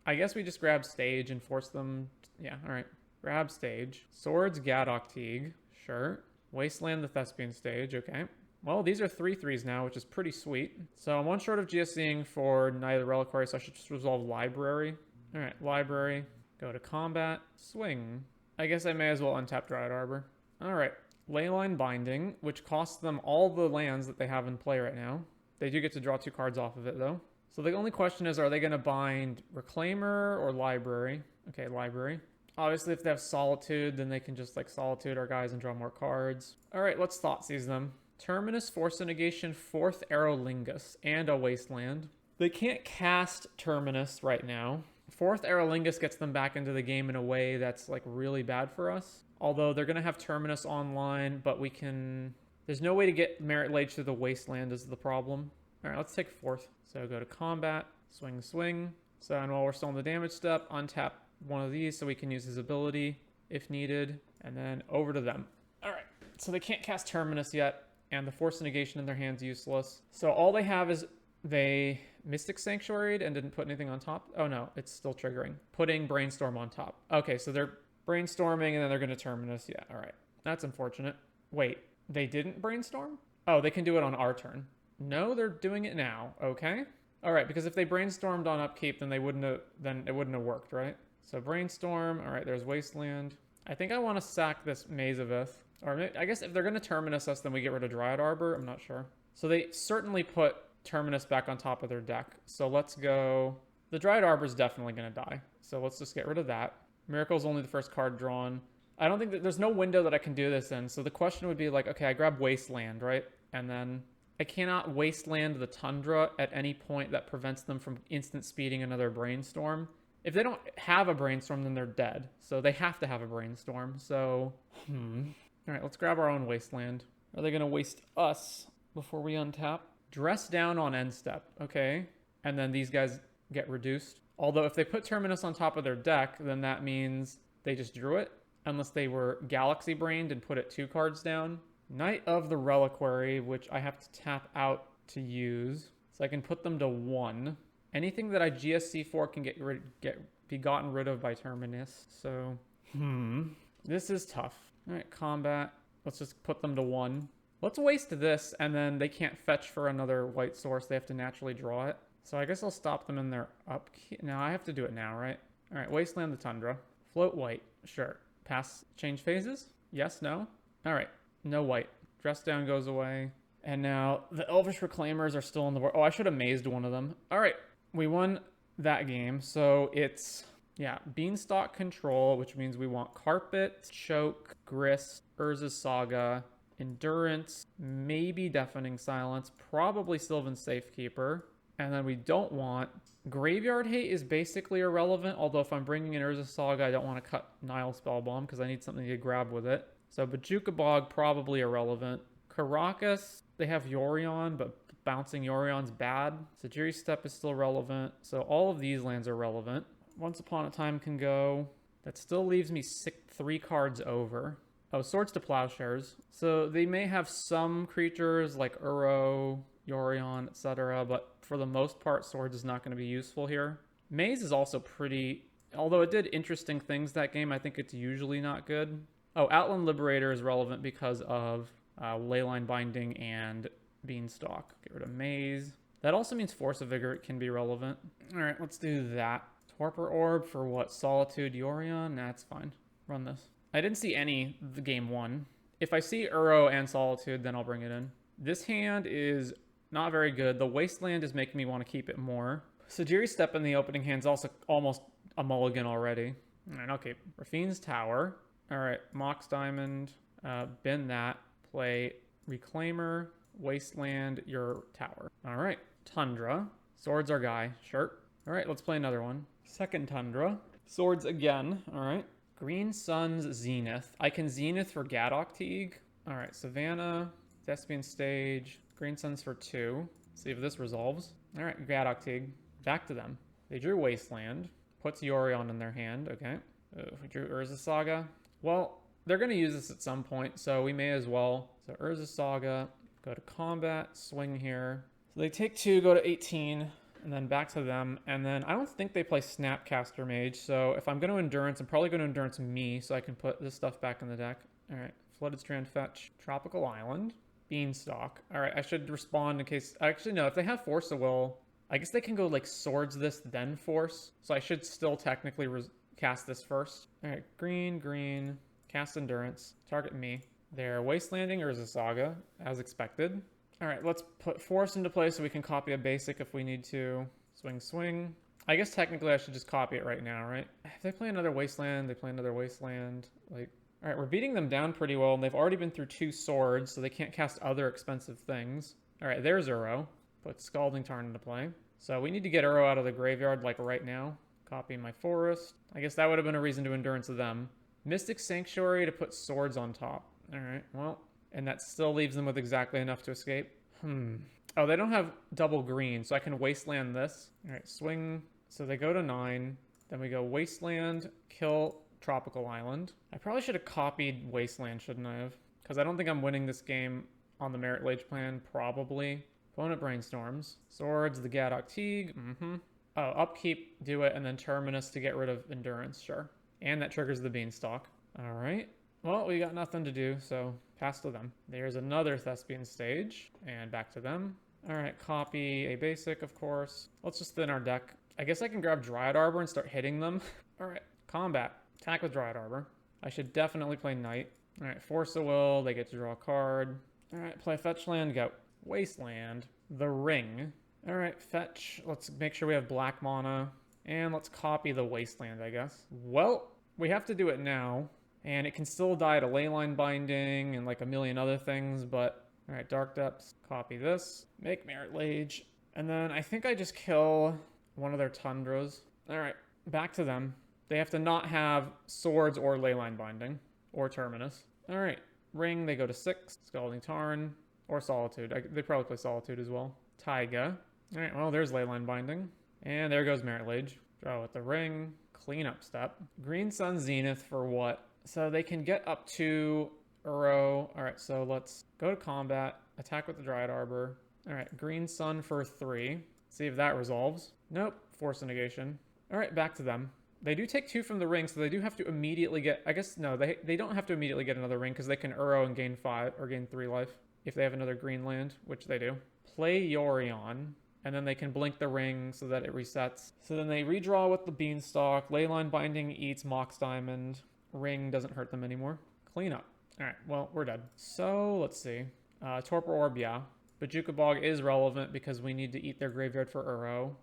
I guess we just grab stage and force them. Yeah, all right. Grab stage. Swords, Gadok Teague. Sure. Wasteland, the Thespian stage. Okay. Well, these are 3/3s now, which is pretty sweet. So I'm one short of GSing for Neither Reliquary, so I should just resolve Library. All right, Library. Go to combat. Swing. I guess I may as well untap Dryad Arbor. All right. Leyline Binding, which costs them all the lands that they have in play right now. They do get to draw 2 cards off of it, though. So the only question is, are they going to bind Reclaimer or Library? Okay, Library. Obviously, if they have Solitude, then they can just, like, Solitude our guys and draw more cards. All right, let's Thoughtseize them. Terminus, Force of Negation, 4th Aerolingus, and a Wasteland. They can't cast Terminus right now. 4th Aerolingus gets them back into the game in a way that's, like, really bad for us. Although they're going to have Terminus online, but we can... There's no way to get Merit Lage through the Wasteland is the problem. All right, let's take 4th. So go to combat, swing, swing. So, and while we're still in the damage step, untap one of these so we can use his ability if needed, and then over to them. All right, so they can't cast Terminus yet, and the Force of Negation in their hand's useless. So all they have is they Mystic Sanctuaried and didn't put anything on top. Oh no, it's still triggering. Putting Brainstorm on top. Okay, so they're brainstorming and then they're going to Terminus. Yeah, all right. That's unfortunate. Wait, they didn't brainstorm? Oh, they can do it on our turn. No, they're doing it now. Okay. All right, because if they brainstormed on upkeep, then it wouldn't have worked, right? So brainstorm. All right, there's Wasteland. I think I want to sack this Maze of Ith. Or maybe, I guess if they're going to Terminus us, then we get rid of Dryad Arbor. I'm not sure. So they certainly put Terminus back on top of their deck. So let's go. The Dryad Arbor is definitely going to die. So let's just get rid of that. Miracle's only the first card drawn. I don't think that there's no window that I can do this in. So the question would be like, okay, I grab Wasteland, right? And then I cannot Wasteland the Tundra at any point that prevents them from instant speeding another Brainstorm. If they don't have a Brainstorm, then they're dead. So they have to have a Brainstorm. So, All right, let's grab our own Wasteland. Are they going to waste us before we untap? Dress down on end step. Okay. And then these guys get reduced. Although if they put Terminus on top of their deck, then that means they just drew it. Unless they were Galaxy Brained and put it 2 cards down. Knight of the Reliquary, which I have to tap out to use. So I can put them to 1. Anything that I GSC for can be gotten rid of by Terminus. So, this is tough. All right, combat. Let's just put them to 1. Let's waste this, and then they can't fetch for another white source. They have to naturally draw it. So I guess I'll stop them in their upkeep. No, I have to do it now, right? All right, Wasteland the Tundra. Float white. Sure. Pass, change phases? Yes, no? All right, no white. Dress down goes away. And now the Elvish Reclaimers are still on the board. Oh, I should have mazed one of them. All right, we won that game. So it's, yeah, Beanstalk Control, which means we want Carpet, Choke, Grist, Urza's Saga, Endurance, maybe Deafening Silence, probably Sylvan Safekeeper. And then we don't want... Graveyard Hate is basically irrelevant, although if I'm bringing in Urza's Saga, I don't want to cut Nile Spellbomb because I need something to grab with it. So Bajuka Bog, probably irrelevant. Caracas, they have Yorion, but bouncing Yorion's bad. Sajiri Step is still relevant. So all of these lands are relevant. Once Upon a Time can go. That still leaves me 3 cards over. Oh, Swords to Plowshares. So they may have some creatures like Uro, Yorion, etc., but for the most part, Swords is not going to be useful here. Maze is also pretty... Although it did interesting things that game, I think it's usually not good. Oh, Outland Liberator is relevant because of Leyline Binding and Beanstalk. Get rid of Maze. That also means Force of Vigor can be relevant. All right, let's do that. Torpor Orb for what? Solitude, Yorion? Nah, it's fine. Run this. I didn't see any the game 1. If I see Uro and Solitude, then I'll bring it in. This hand is not very good. The Wasteland is making me want to keep it more. Sajiri Step in the opening hand's also almost a mulligan already. All right, okay. Rafine's Tower. All right, Mox Diamond. Bin that. Play Reclaimer, Wasteland, your tower. All right, Tundra. Swords our guy. Sure. All right, let's play another one. Second Tundra. Swords again. All right. Green Sun's Zenith. I can Zenith for Gadok Teague. All right, Savannah, Thespian Stage, Green Suns for 2. See if this resolves. All right, Gadok Teague. Back to them. They drew Wasteland. Puts Yorion in their hand. Okay. We drew Urza Saga. Well, they're going to use this at some point, so we may as well. So Urza Saga. Go to combat. Swing here. So they take 2, go to 18, and then back to them. And then I don't think they play Snapcaster Mage. So if I'm going to Endurance, I'm probably going to Endurance me so I can put this stuff back in the deck. All right. Flooded Strand fetch. Tropical Island. Beanstalk. All right. I should respond in case... Actually, no. If they have Force of Will, I guess they can go like Swords this, then Force. So I should still technically cast this first. All right. Green, green. Cast Endurance. Target me. They're Wastelanding Urza Saga, as expected. All right, let's put Force into play so we can copy a basic if we need to. Swing, swing. I guess technically I should just copy it right now, right? If they play another Wasteland, they play another Wasteland. Like, all right, we're beating them down pretty well, and they've already been through 2 swords, so they can't cast other expensive things. All right, there's Uro. Put Scalding Tarn into play. So we need to get Uro out of the graveyard, like, right now. Copy my Forest. I guess that would have been a reason to Endurance of them. Mystic Sanctuary to put swords on top. All right, well... And that still leaves them with exactly enough to escape. Oh, they don't have double green, so I can Wasteland this. All right, swing. So they go to 9. Then we go Wasteland, kill Tropical Island. I probably should have copied Wasteland, shouldn't I have? Because I don't think I'm winning this game on the Merit Lage plan, probably. Opponent Brainstorms. Swords, the Gadok Teague. Oh, upkeep, do it, and then Terminus to get rid of Endurance, sure. And that triggers the Beanstalk. All right. Well, we got nothing to do, so pass to them. There's another Thespian stage, and back to them. All right, copy a basic, of course. Let's just thin our deck. I guess I can grab Dryad Arbor and start hitting them. All right, combat. Attack with Dryad Arbor. I should definitely play Knight. All right, Force of Will, they get to draw a card. All right, play Fetch Land, go Wasteland. The Ring. All right, fetch. Let's make sure we have black mana. And let's copy the Wasteland, I guess. Well, we have to do it now. And it can still die to Leyline Binding and like a million other things, but... All right, Dark Depths, copy this, make Merit Lage, and then I think I just kill one of their Tundras. All right, back to them. They have to not have Swords or Leyline Binding, or Terminus. All right, Ring, they go to 6, Scalding Tarn, or Solitude. They probably play Solitude as well. Taiga. All right, well, there's Leyline Binding. And there goes Merit Lage. Draw with the Ring, cleanup step. Green Sun Zenith for what? So they can get up to Uro. All right, so let's go to combat. Attack with the Dryad Arbor. All right, Green Sun for 3. See if that resolves. Nope, Force of Negation. All right, back to them. They do take 2 from the ring, so they do have to immediately get... I guess, no, they don't have to immediately get another ring because they can Uro and gain 5 or gain 3 life if they have another green land, which they do. Play Yorion, and then they can blink the ring so that it resets. So then they redraw with the Beanstalk. Leyline Binding eats Mox Diamond. Ring doesn't hurt them anymore. Clean up. All right, well, we're dead. So, let's see. Torpor Orb, yeah. Bajuka Bog is relevant because we need to eat their graveyard for Uro.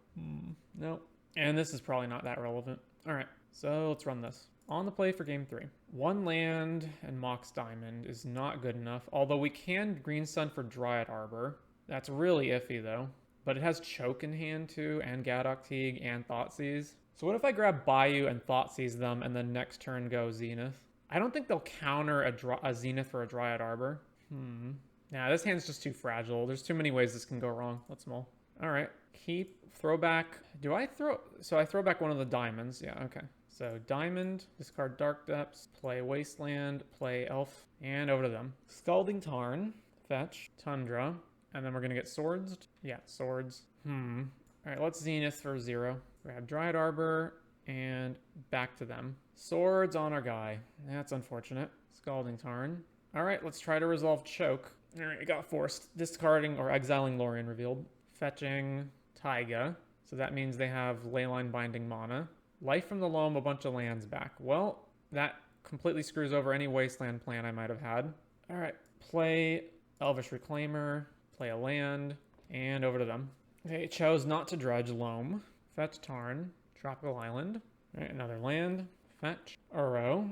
Nope. And this is probably not that relevant. All right, so let's run this. On the play for game 3. 1 land and Mox Diamond is not good enough, although we can Green Sun for Dryad Arbor. That's really iffy, though. But it has Choke in hand, too, and Gadok Teague, and Thoughtseize. So what if I grab Bayou and Thoughtseize them, and then next turn go Zenith? I don't think they'll counter a Zenith for a Dryad Arbor. Nah, this hand's just too fragile. There's too many ways this can go wrong. Let's mull. All right. Keep. Throwback. Do I throw... So I throw back one of the diamonds. Yeah, okay. So Diamond, discard Dark Depths, play Wasteland, play Elf, and over to them. Scalding Tarn, fetch, Tundra, and then we're going to get Swords. Yeah, Swords. All right, let's Zenith for 0. Grab Dryad Arbor, and back to them. Swords on our guy. That's unfortunate. Scalding Tarn. All right, let's try to resolve Choke. All right, it got forced. Discarding or exiling Lorien revealed. Fetching Taiga. So that means they have Leyline Binding mana. Life from the Loam, a bunch of lands back. Well, that completely screws over any Wasteland plan I might have had. All right, play Elvish Reclaimer, play a land, and over to them. Okay, chose not to dredge Loam. Fetch Tarn, Tropical Island. All right, another land. Fetch Uro.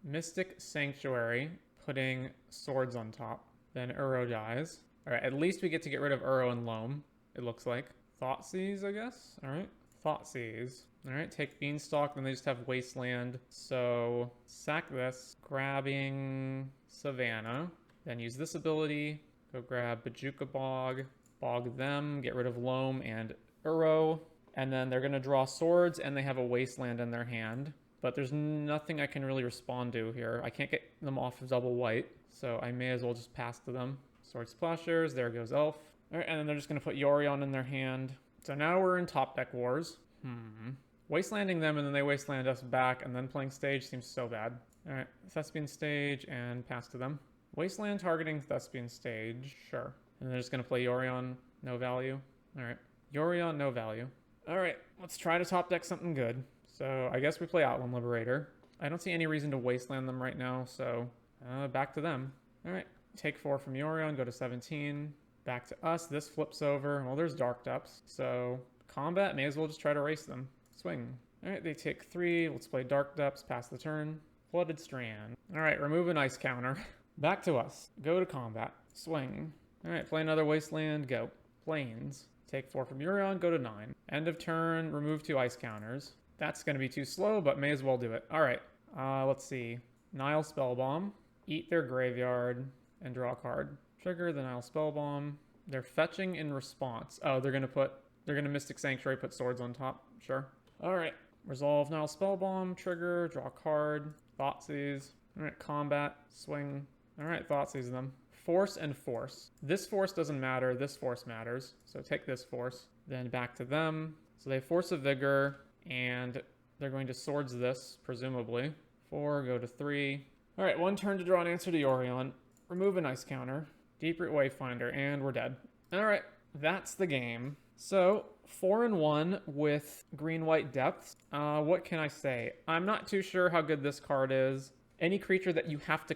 Mystic Sanctuary, putting Swords on top. Then Uro dies. All right, at least we get to get rid of Uro and Loam, it looks like. Thoughtseize, I guess. All right, Thoughtseize. All right, take Beanstalk, then they just have Wasteland. So sack this, grabbing Savannah. Then use this ability, go grab Bajuka Bog, bog them, get rid of Loam and Uro. And then they're gonna draw Swords and they have a Wasteland in their hand. But there's nothing I can really respond to here. I can't get them off of double white, so I may as well just pass to them. Sword Splashers, there goes Elf. All right, and then they're just going to put Yorion in their hand. So now we're in top deck wars. Wastelanding them and then they wasteland us back and then playing stage seems so bad. All right, Thespian stage and pass to them. Wasteland targeting Thespian stage, sure. And they're just going to play Yorion, no value. All right, Yorion, no value. All right, let's try to top deck something good. So I guess we play Outland Liberator. I don't see any reason to wasteland them right now, so back to them. All right, take 4 from Yorion, go to 17. Back to us, this flips over. Well, there's Dark Depths, so combat, may as well just try to race them. Swing. All right, they take 3. Let's play Dark Depths, pass the turn. Flooded Strand. All right, remove an ice counter. Back to us. Go to combat. Swing. All right, play another Wasteland. Go. Plains. Take 4 from Yorion. Go to 9. End of turn. Remove 2 ice counters. That's going to be too slow, but may as well do it. All right. Let's see. Nile Spellbomb. Eat their graveyard and draw a card. Trigger the Nile Spellbomb. They're fetching in response. Oh, they're going to Mystic Sanctuary, put swords on top. Sure. All right. Resolve Nile Spellbomb. Trigger. Draw a card. Thoughtseize. All right. Combat. Swing. All right. Thoughtseize them. Force and force. This force doesn't matter. This force matters. So take this force. Then back to them. So they have Force of Vigor. And they're going to swords this, presumably. 4. Go to 3. All right. 1 turn to draw an answer to Yorion. Remove an ice counter. Deep Root Wayfinder. And we're dead. All right. That's the game. So 4-1 with green-white depths. What can I say? I'm not too sure how good this card is. Any creature that you have to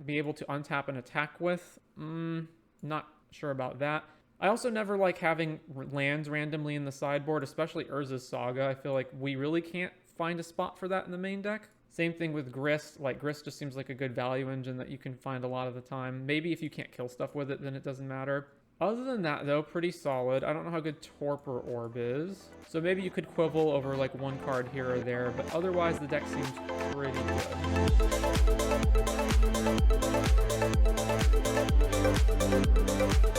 be able to untap and attack with, not sure about that. I also never like having lands randomly in the sideboard, especially Urza's Saga. I feel like we really can't find a spot for that in the main deck. Same thing with Grist. Like, Grist just seems like a good value engine that you can find a lot of the time. Maybe if you can't kill stuff with it, then it doesn't matter. Other than that, though, pretty solid. I don't know how good Torpor Orb is. So maybe you could quibble over, like, 1 card here or there, but otherwise the deck seems pretty good.